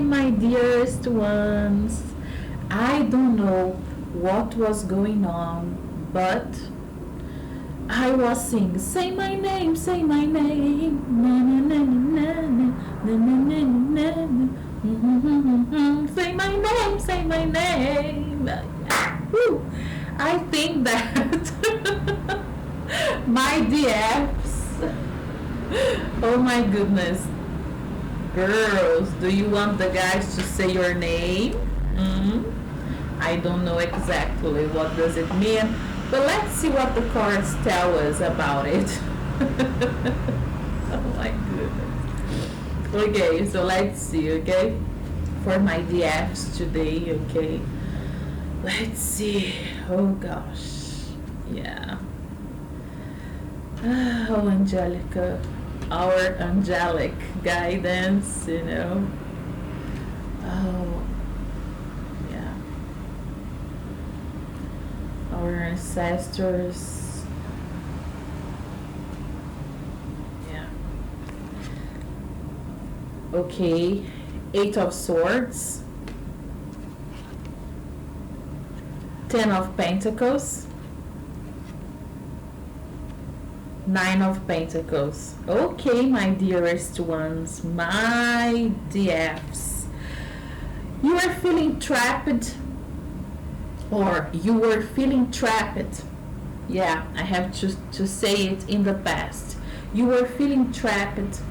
my dearest ones. I don't know what was going on, but I was singing, say my name, say my name, na na na na na na na na na na. Say my name, say my name. Woo. I think that my DFs. Oh my goodness, girls, do you want the guys to say your name? I don't know exactly what does it mean, but let's see what the cards tell us about it. Oh my goodness. Okay, so let's see, okay? For my DFs today, okay? Let's see. Oh gosh. Yeah. Oh, Angelica. Our angelic guidance, you know. Oh, yeah. Our ancestors. Yeah. Okay. 8 of Swords. 10 of Pentacles. 9 of Pentacles. Okay, my dearest ones, my DFs. You are feeling trapped, or you were feeling trapped. Yeah, I have to say it in the past. You were feeling trapped,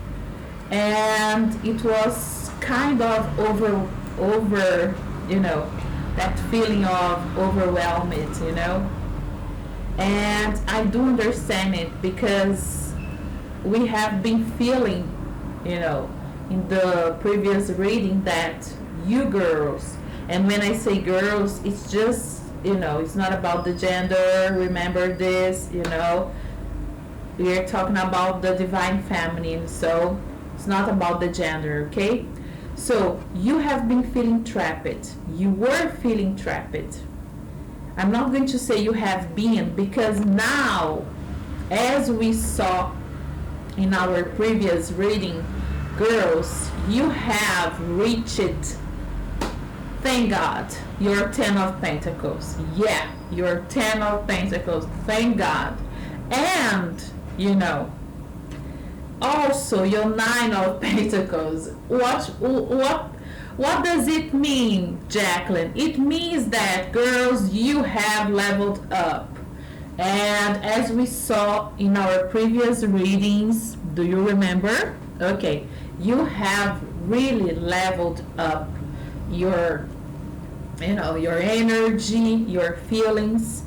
and it was kind of over, you know, that feeling of overwhelmed, you know. And I do understand it, because we have been feeling, you know, in the previous reading that you girls, and when I say girls, it's just, you know, it's not about the gender, remember this, you know, we are talking about the divine feminine, so it's not about the gender, okay? So you have been feeling trapped, you were feeling trapped. I'm not going to say you have been, because now, as we saw in our previous reading, girls, you have reached, thank God, your 10 of Pentacles. Yeah, your 10 of Pentacles, thank God. And, you know, also your 9 of Pentacles. What does it mean, Jacqueline? It means that, girls, you have leveled up. And as we saw in our previous readings, do you remember? Okay, you have really leveled up your, you know, your energy, your feelings.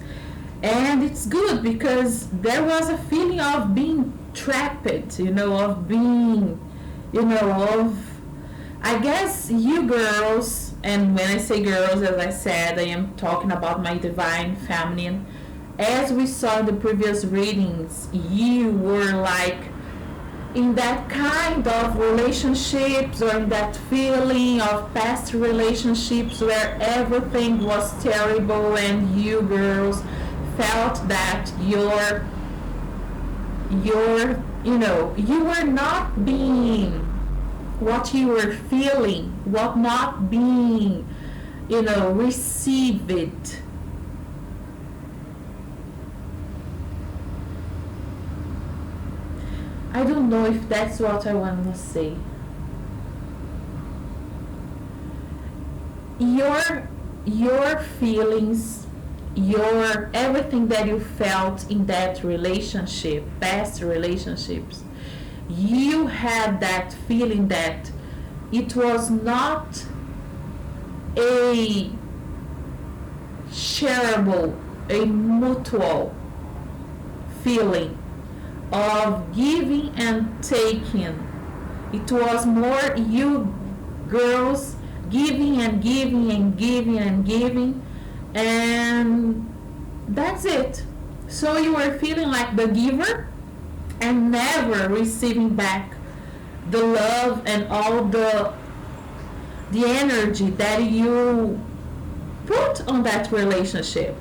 And it's good, because there was a feeling of being trapped, you know, of being, you know, of, I guess you girls, and when I say girls, as I said, I am talking about my divine feminine. As we saw in the previous readings, you were like in that kind of relationships, or in that feeling of past relationships where everything was terrible, and you girls felt that your you know, you were not being what you were feeling, what not being, you know, receive it. I don't know if that's what I want to say. Your feelings, your everything that you felt in that relationship, past relationships, you had that feeling that it was not a shareable, a mutual feeling of giving and taking. It was more you girls giving and giving and giving and giving, and that's it. So you were feeling like the giver and never receiving back the love and all the energy that you put on that relationship.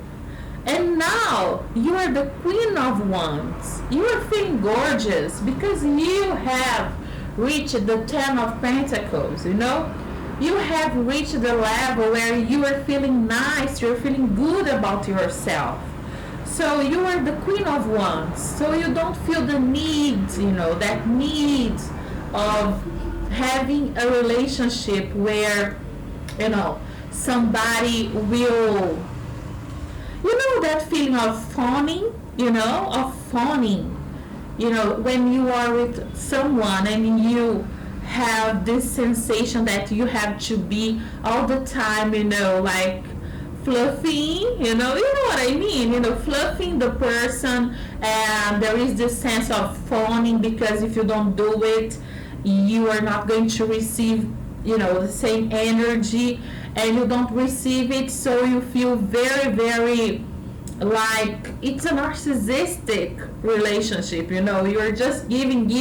And now you are the Queen of Wands. You are feeling gorgeous because you have reached the 10 of Pentacles, you know. You have reached the level where you are feeling nice, you're feeling good about yourself. So you are the queen of wands. So you don't feel the need, that need of having a relationship where, somebody will, that feeling of fawning, when you are with someone and you have this sensation that you have to be all the time, like fluffing, what I mean, fluffing the person, and there is this sense of fawning, because if you don't do it, you are not going to receive, the same energy, and you don't receive it, so you feel very, very like it's a narcissistic relationship, you're just giving,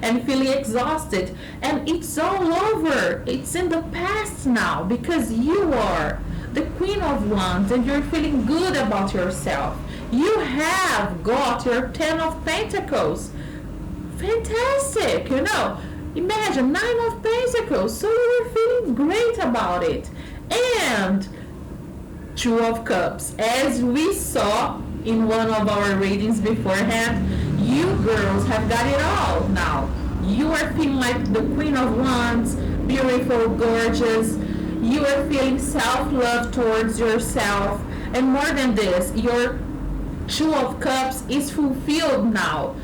and feeling exhausted, and it's all over, it's in the past now, because you are the queen of wands and you're feeling good about yourself. You have got your 10 of pentacles. Fantastic, imagine 9 of pentacles, so you're feeling great about it. And 2 of cups, as we saw in one of our readings beforehand, you girls have got it all now. You are feeling like the queen of wands, beautiful, gorgeous. You are feeling self-love towards yourself, and more than this, your 2 of cups is fulfilled now.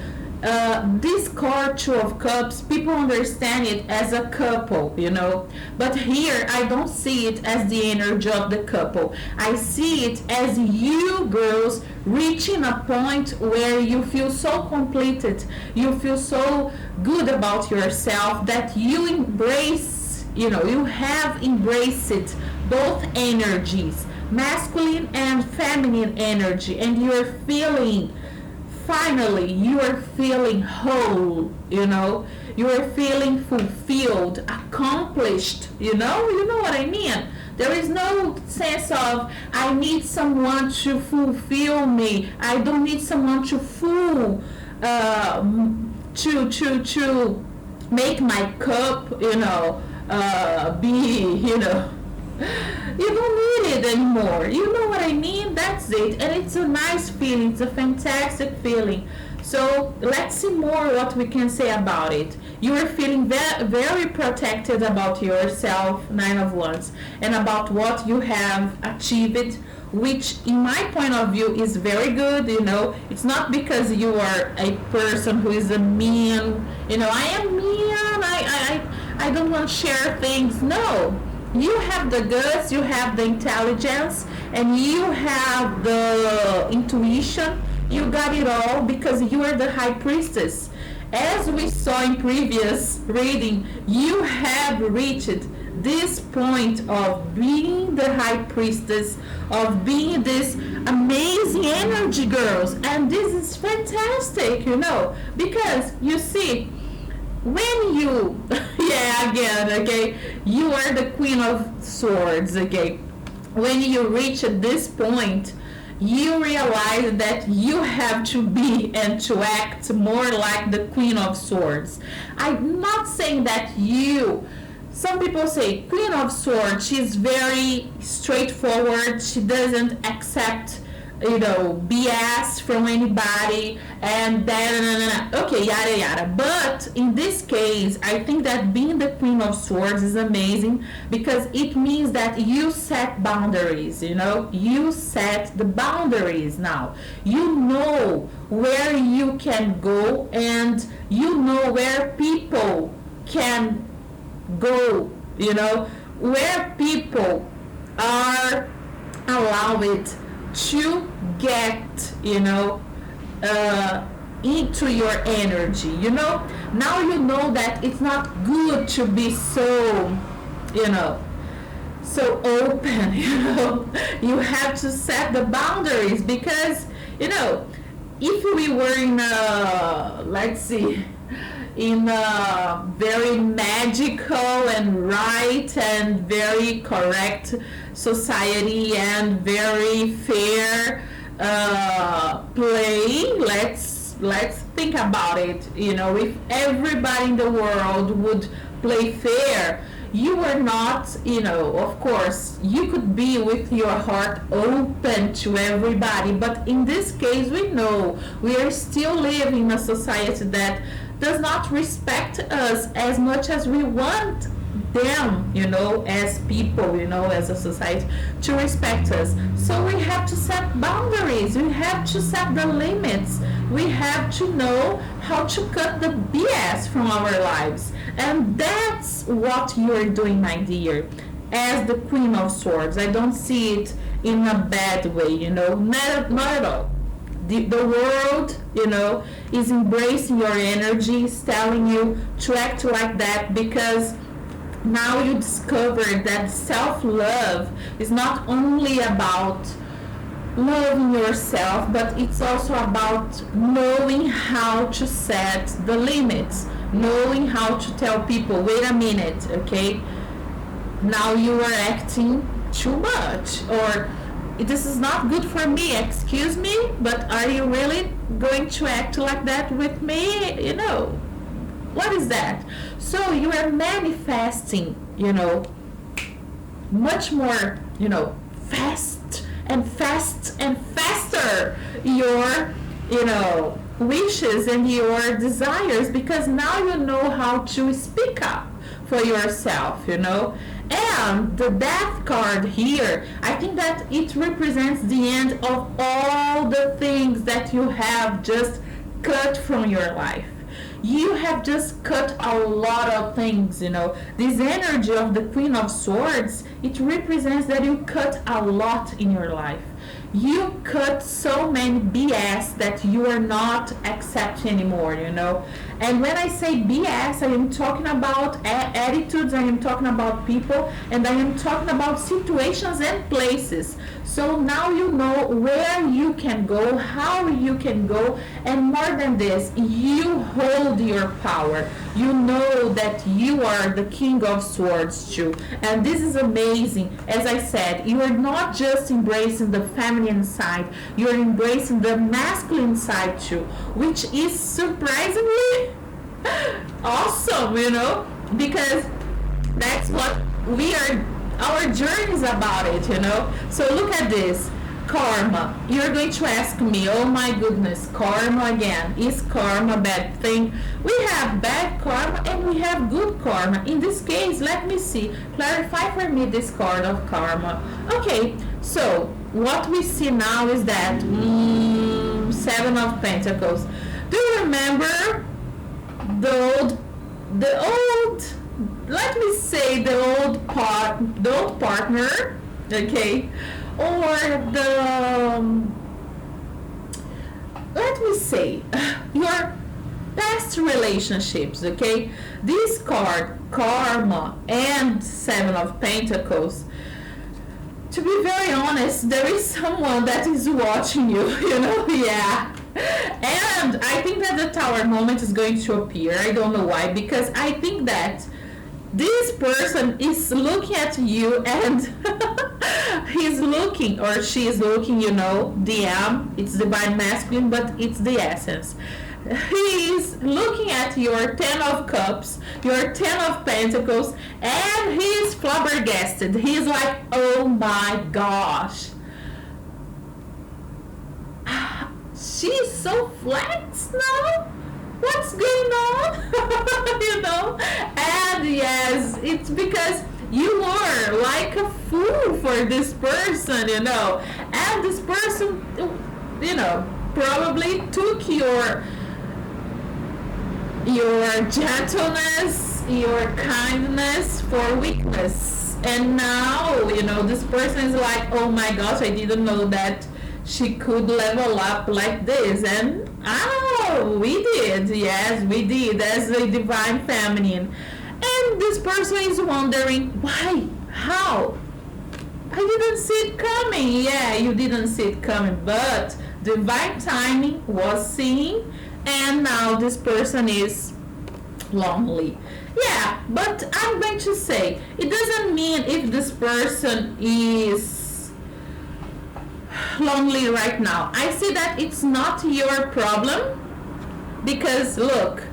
This card 2 of cups, people understand it as a couple, but here I don't see it as the energy of the couple. I see it as you girls reaching a point where you feel so completed, you feel so good about yourself, that you embrace, you have embraced both energies, masculine and feminine energy, and you're feeling, finally, you are feeling whole, you are feeling fulfilled, accomplished, you know what I mean? There is no sense of, I need someone to fulfill me, I don't need someone to to make my cup, be, you don't need it anymore. You know what I mean? That's it. And it's a nice feeling. It's a fantastic feeling. So let's see more what we can say about it. You are feeling very protected about yourself, 9 of wands, and about what you have achieved, which in my point of view is very good. It's not because you are a person who is a mean, I am mean, I don't want to share things. No. You have the guts, you have the intelligence, and you have the intuition. You got it all, because you are the high priestess. As we saw in previous reading, you have reached this point of being the high priestess, of being this amazing energy, girls. And this is fantastic, because you see, when you you are the queen of swords, when you reach this point, you realize that you have to be and to act more like the queen of swords. I'm not saying that some people say queen of swords, she's very straightforward, she doesn't accept BS from anybody, and then okay, yada yada. But in this case, I think that being the queen of swords is amazing, because it means that you set boundaries. You set the boundaries now. You know where you can go, and you know where people can go, where people are allowed to get, into your energy, now you know that it's not good to be so, so open, you have to set the boundaries, because, if we were in let's see, in a very magical and right and very correct society and very fair play, let's let's think about it. You know, if everybody in the world would play fair, you are not, you know, of course you could be with your heart open to everybody, but in this case we know we are still living in a society that does not respect us as much as we want them, you know, as people, you know, as a society, to respect us. So we have to set boundaries, we have to set the limits, we have to know how to cut the BS from our lives. And that's what you're doing, my dear, as the Queen of Swords. I don't see it in a bad way, you know, not at all. The world, you know, is embracing your energy, is telling you to act like that, because now you discover that self-love is not only about loving yourself, but it's also about knowing how to set the limits, knowing how to tell people, wait a minute, okay, now you are acting too much, or this is not good for me, excuse me, but are you really going to act like that with me? You know, what is that? So you are manifesting, you know, much more, you know, fast and faster your, you know, wishes and your desires, because now you know how to speak up for yourself, you know. And the Death card here, I think that it represents the end of all the things that you have just cut from your life. You have just cut a lot of things, you know. This energy of the Queen of Swords, it represents that you cut a lot in your life. You cut so many BS that you are not accepting anymore, you know. And when I say BS, I am talking about attitudes, I am talking about people, and I am talking about situations and places. So now you know where you can go, how you can go, and more than this, you hold your power. You know that you are the King of Swords too. And this is amazing. As I said, you are not just embracing the feminine side, you are embracing the masculine side too, which is surprisingly awesome, you know, because that's what we are, our journey is about it, you know. So look at this. Karma. You're going to ask me, oh my goodness, karma again. Is karma a bad thing? We have bad karma and we have good karma. In this case, let me see. Clarify for me this card of karma. Okay, so what we see now is that Seven of Pentacles. Do you remember the old, let me say the old partner, okay? Or let me say, your past relationships, okay? This card, karma and Seven of Pentacles, to be very honest, there is someone that is watching you, you know, yeah. And I think that the Tower moment is going to appear. I don't know why, because I think that this person is looking at you and he's looking, or she is looking, you know, DM, it's divine masculine, but it's the essence. He is looking at your Ten of Cups, your Ten of Pentacles, and he is flabbergasted. He's like, oh my gosh. She's so flex now? What's going on? You know? And yes, it's because you were like a fool for this person, you know. And this person, you know, probably took your gentleness, your kindness for weakness. And now, you know, this person is like, oh my gosh, I didn't know that she could level up like this. And we did, yes, we did, as a divine feminine. And this person is wondering, why, how? I didn't see it coming. Yeah, you didn't see it coming, but divine timing was seen, and now this person is lonely. Yeah, but I'm going to say, it doesn't mean if this person is lonely right now. I see that it's not your problem, Because look,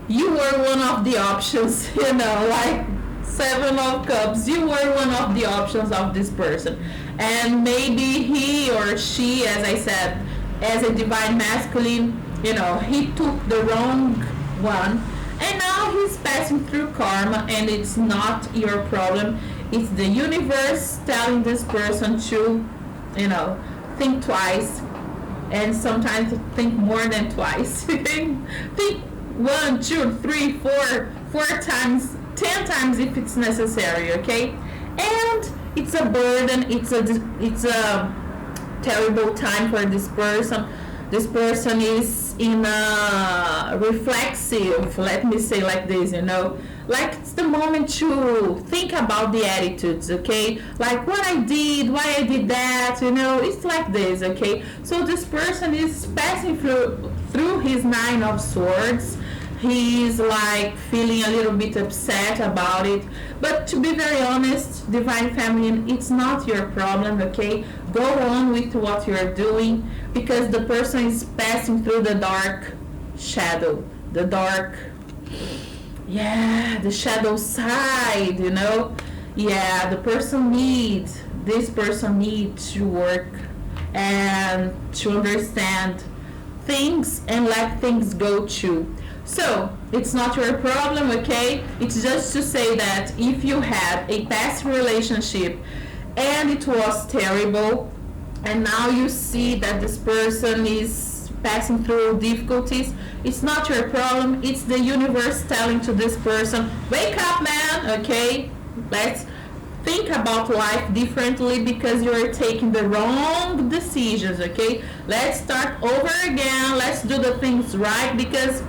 you were one of the options, like Seven of Cups. You were one of the options of this person. And maybe he or she, as I said, as a divine masculine, he took the wrong one. And now he's passing through karma, and it's not your problem. It's the universe telling this person to, think twice, and sometimes think more than twice. think 1, 2, 3, 4 times, 10 times if it's necessary, okay? And it's a burden, it's a terrible time for this person. This person is in a reflexive, let me say like this, like it's the moment to think about the attitudes, okay? Like what I did, why I did that, it's like this, okay? So this person is passing through his Nine of Swords. He's like feeling a little bit upset about it, but to be very honest, Divine Feminine, it's not your problem, okay? Go on with what you're doing, because the person is passing through the dark shadow, the shadow side, Yeah, this person needs to work and to understand things and let things go too. So, it's not your problem, okay? It's just to say that if you had a past relationship and it was terrible, and now you see that this person is passing through difficulties, it's not your problem. It's the universe telling to this person, wake up, man, okay? Let's think about life differently, because you're taking the wrong decisions, okay? Let's start over again. Let's do the things right, because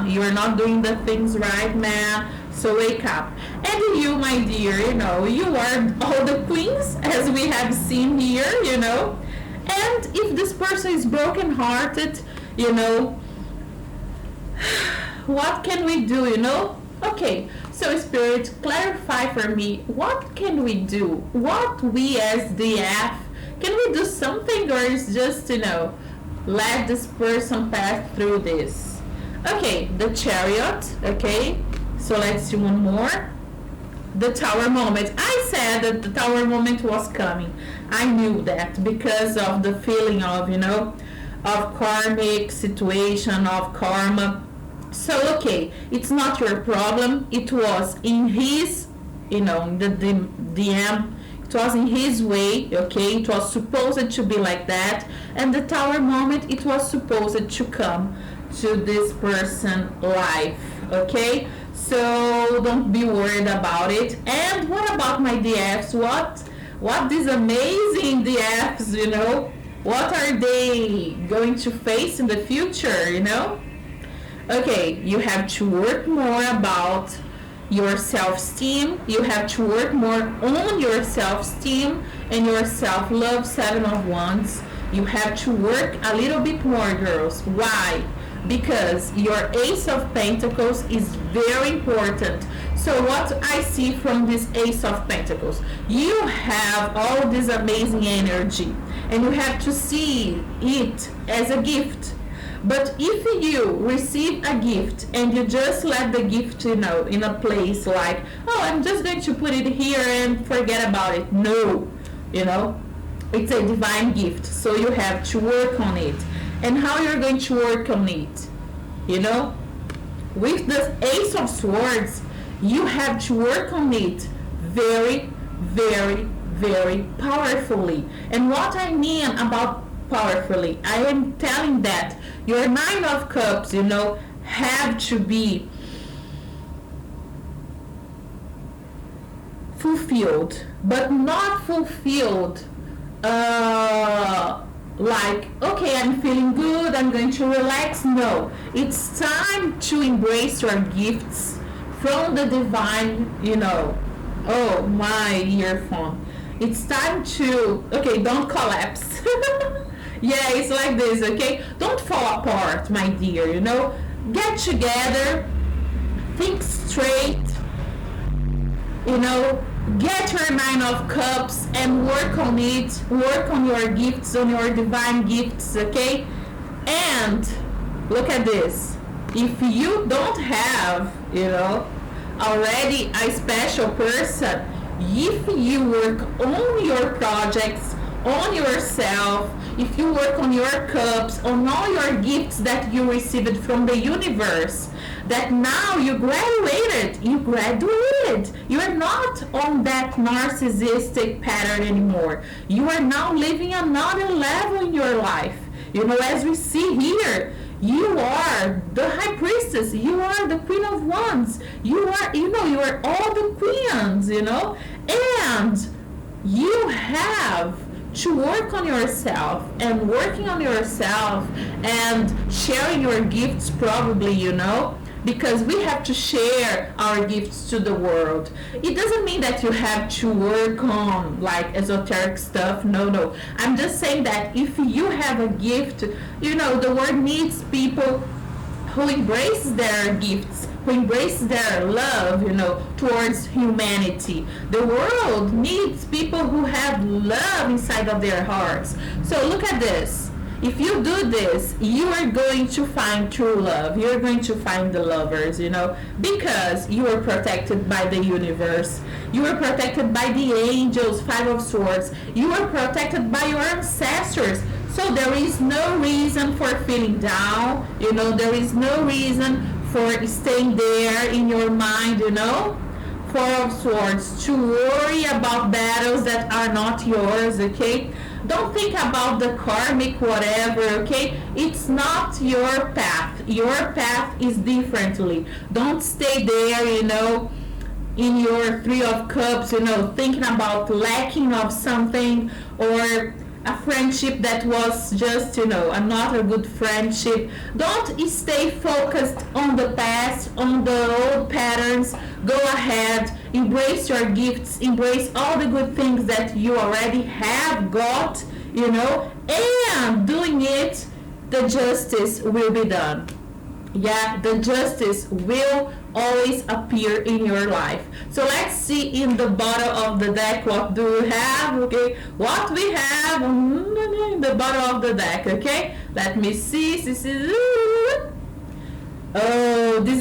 you're not doing the things right, man. So wake up. And you, my dear, you are all the queens, as we have seen here, And if this person is broken-hearted, what can we do, Okay, so Spirit, clarify for me, what can we do? What we as DF, can we do something, or is just, let this person pass through this? Okay, the Chariot, okay, so let's see one more. The Tower moment. I said that the Tower moment was coming. I knew that because of the feeling of, of karmic situation, of karma. So, okay, it's not your problem. It was in his, the DM. It was in his way, okay? It was supposed to be like that. And the Tower moment, it was supposed to come to this person's life, okay? So don't be worried about it. And what about my DFs? What these amazing DFs, what are they going to face in the future, Okay, you have to work more about your self-esteem. You have to work more on your self-esteem and your self-love, Seven of Wands. You have to work a little bit more, girls. Why? Because your Ace of Pentacles is very important. So what I see from this Ace of Pentacles, you have all this amazing energy, and you have to see it as a gift. But if you receive a gift and you just let the gift, in a place like, oh, I'm just going to put it here and forget about it. No, it's a divine gift. So you have to work on it. And how you're going to work on it? With the Ace of Swords, you have to work on it very, very, very powerfully. And what I mean about powerfully, I am telling that your Nine of Cups, have to be fulfilled, but not fulfilled like, okay, I'm feeling good, I'm going to relax. No, it's time to embrace your gifts from the divine, oh, my earphone. It's time to, okay, don't collapse. Yeah, it's like this, okay? Don't fall apart, my dear, Get together, think straight, get your Nine of Cups and work on it. Work on your gifts, on your divine gifts, okay? And Look at this. If you don't have, already a special person, if you work on your projects, on yourself, if you work on your cups, on all your gifts that you received from the universe, that now you graduated, you are not on that narcissistic pattern anymore. You are now living another level in your life. As we see here, you are the high priestess, you are the queen of wands, you are all the queens, and you have to work on yourself, and working on yourself and sharing your gifts, probably, because we have to share our gifts to the world. It doesn't mean that you have to work on like esoteric stuff. No. I'm just saying that if you have a gift, the world needs people who embrace their gifts, who embrace their love, towards humanity. The world needs people who have love inside of their hearts. So look at this. If you do this, you are going to find true love. You're going to find the lovers, because you are protected by the universe. You are protected by the angels, Five of Swords. You are protected by your ancestors. So there is no reason for feeling down. There is no reason for staying there in your mind, Four of Swords, to worry about battles that are not yours, okay? Don't think about the karmic whatever, okay? It's not your path. Your path is differently. Don't stay there, in your Three of Cups, thinking about lacking of something, or a friendship that was just, not a good friendship. Don't stay focused on the past, on the old patterns. Go ahead, embrace your gifts, embrace all the good things that you already have got, and doing it, the justice will be done. Yeah, the justice will always appear in your life. So let's see in the bottom of the deck, what do we have? Okay, what we have in the bottom of the deck. Okay, let me see. This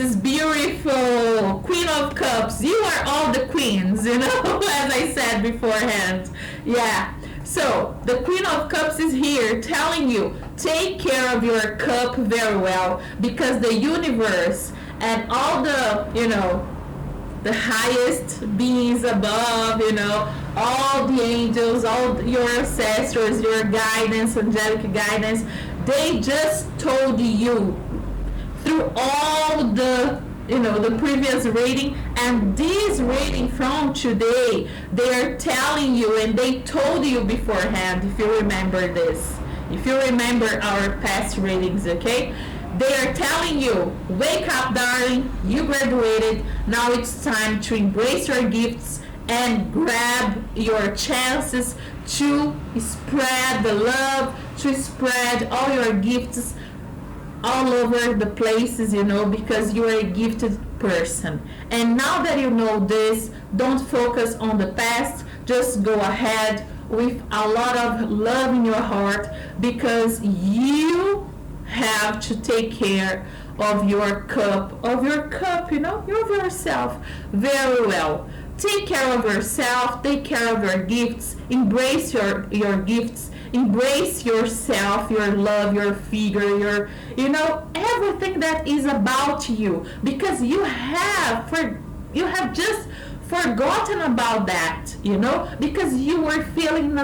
is beautiful. Queen of Cups. You are all the queens, as I said beforehand. Yeah. So the Queen of Cups is here telling you, take care of your cup very well, because the universe and all the, the highest beings above, all the angels, all your ancestors, your guidance, angelic guidance, they just told you through all the the previous reading and this reading from today, they are telling you, and they told you beforehand, if you remember this, if you remember our past readings, okay? They are telling you, wake up, darling, you graduated, now it's time to embrace your gifts and grab your chances to spread the love, to spread all your gifts all over the places, because you are a gifted person. And now that you know this, don't focus on the past, just go ahead with a lot of love in your heart, because you have to take care of your cup, of yourself very well. Take care of yourself, take care of your gifts, embrace your gifts, embrace yourself, your love, your figure, your everything that is about you, because you have just forgotten about that, because you were feeling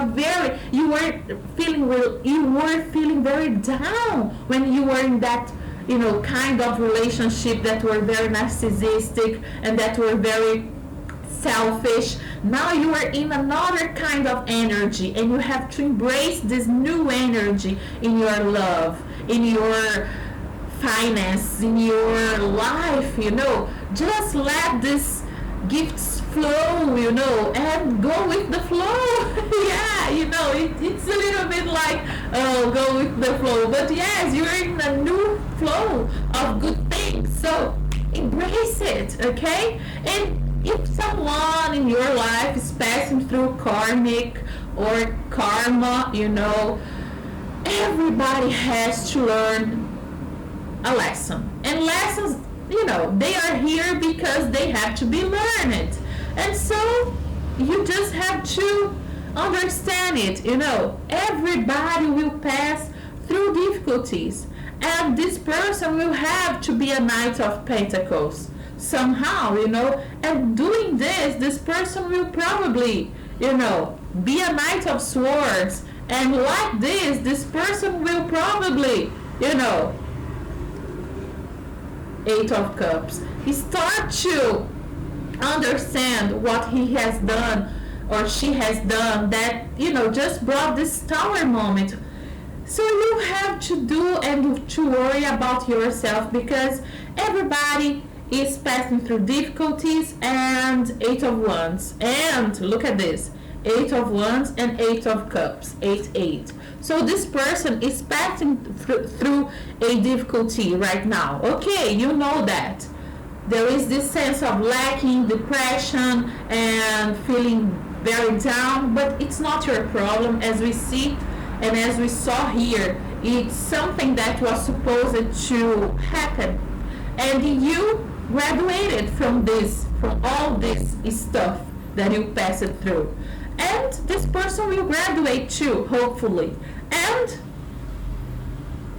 very down when you were in that kind of relationship that were very narcissistic and that were very selfish. Now you are in another kind of energy, and you have to embrace this new energy in your love, in your finance, in your life. Just let these gifts flow, and go with the flow. Yeah, it's a little bit like, go with the flow, but yes, you're in a new flow of good things, so embrace it, okay? And if someone in your life is passing through karmic or karma, everybody has to learn a lesson. And lessons, they are here because they have to be learned. And so you just have to understand it. Everybody will pass through difficulties, and this person will have to be a Knight of Pentacles somehow. And doing this person will probably be a Knight of Swords, and like this person will probably Eight of Cups. He start to understand what he has done or she has done that just brought this Tower moment. So you have to do and to worry about yourself, because everybody is passing through difficulties. And Eight of Wands, and look at this, Eight of Wands and Eight of Cups, 8. So this person is passing through a difficulty right now. Okay, you know that. There is this sense of lacking, depression, and feeling very down, but it's not your problem, as we see and as we saw here. It's something that was supposed to happen, and you graduated from all this stuff that you passed through, and this person will graduate too, hopefully. And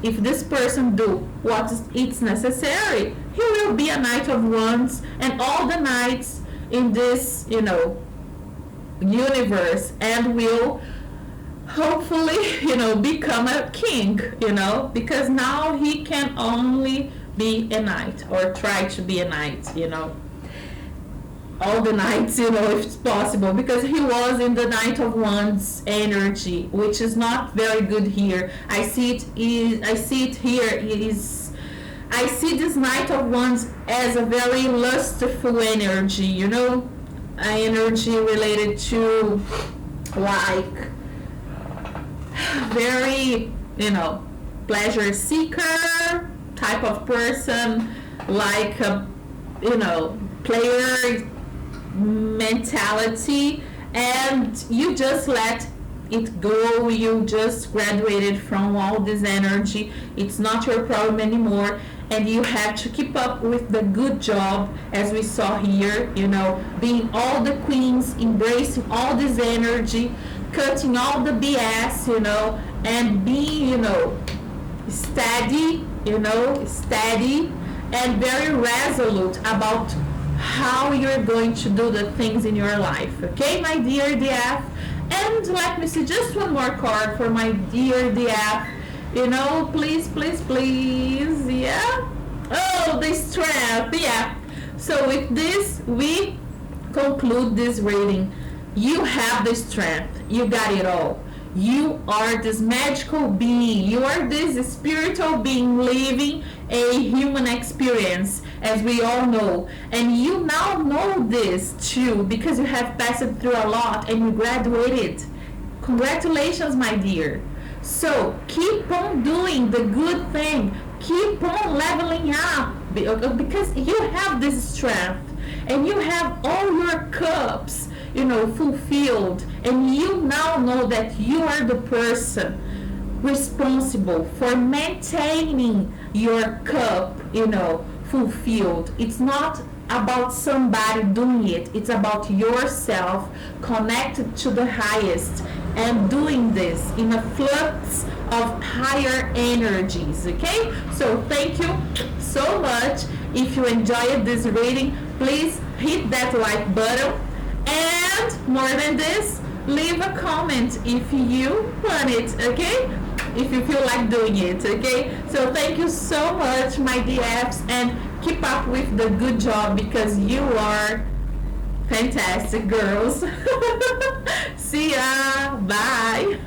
if this person do what is necessary, he will be a Knight of Wands, and all the knights in this universe, and will hopefully become a king, because now he can only be a knight, or try to be a knight, all the knights, if it's possible, because he was in the Knight of Wands energy, which is not very good here. I see it here. I see this Knight of Wands as a very lustful energy, an energy related to like very, pleasure seeker type of person, like a, player mentality, and you just let it go. You just graduated from all this energy. It's not your problem anymore, and you have to keep up with the good job, as we saw here, being all the queens, embracing all this energy, cutting all the BS, and being, steady, steady and very resolute about how you're going to do the things in your life. Okay, my dear DF? And let me see just one more card for my dear DF. Please, please, please. Yeah. Oh, the Strength. Yeah. So with this, we conclude this reading. You have the strength. You got it all. You are this magical being. You are this spiritual being living a human experience, as we all know. And you now know this too, because you have passed through a lot and you graduated. Congratulations, my dear. So keep on doing the good thing. Keep on leveling up, because you have this strength and you have all your cups fulfilled, and you now know that you are the person responsible for maintaining your cup fulfilled. It's not about somebody doing it. It's about yourself connected to the highest and doing this in a flux of higher energies. Okay, so thank you so much. If you enjoyed this reading, please hit that like button. And more than this, leave a comment if you want it, okay? If you feel like doing it, okay? So thank you so much, my DFs, and keep up with the good job, because you are fantastic girls. See ya. Bye.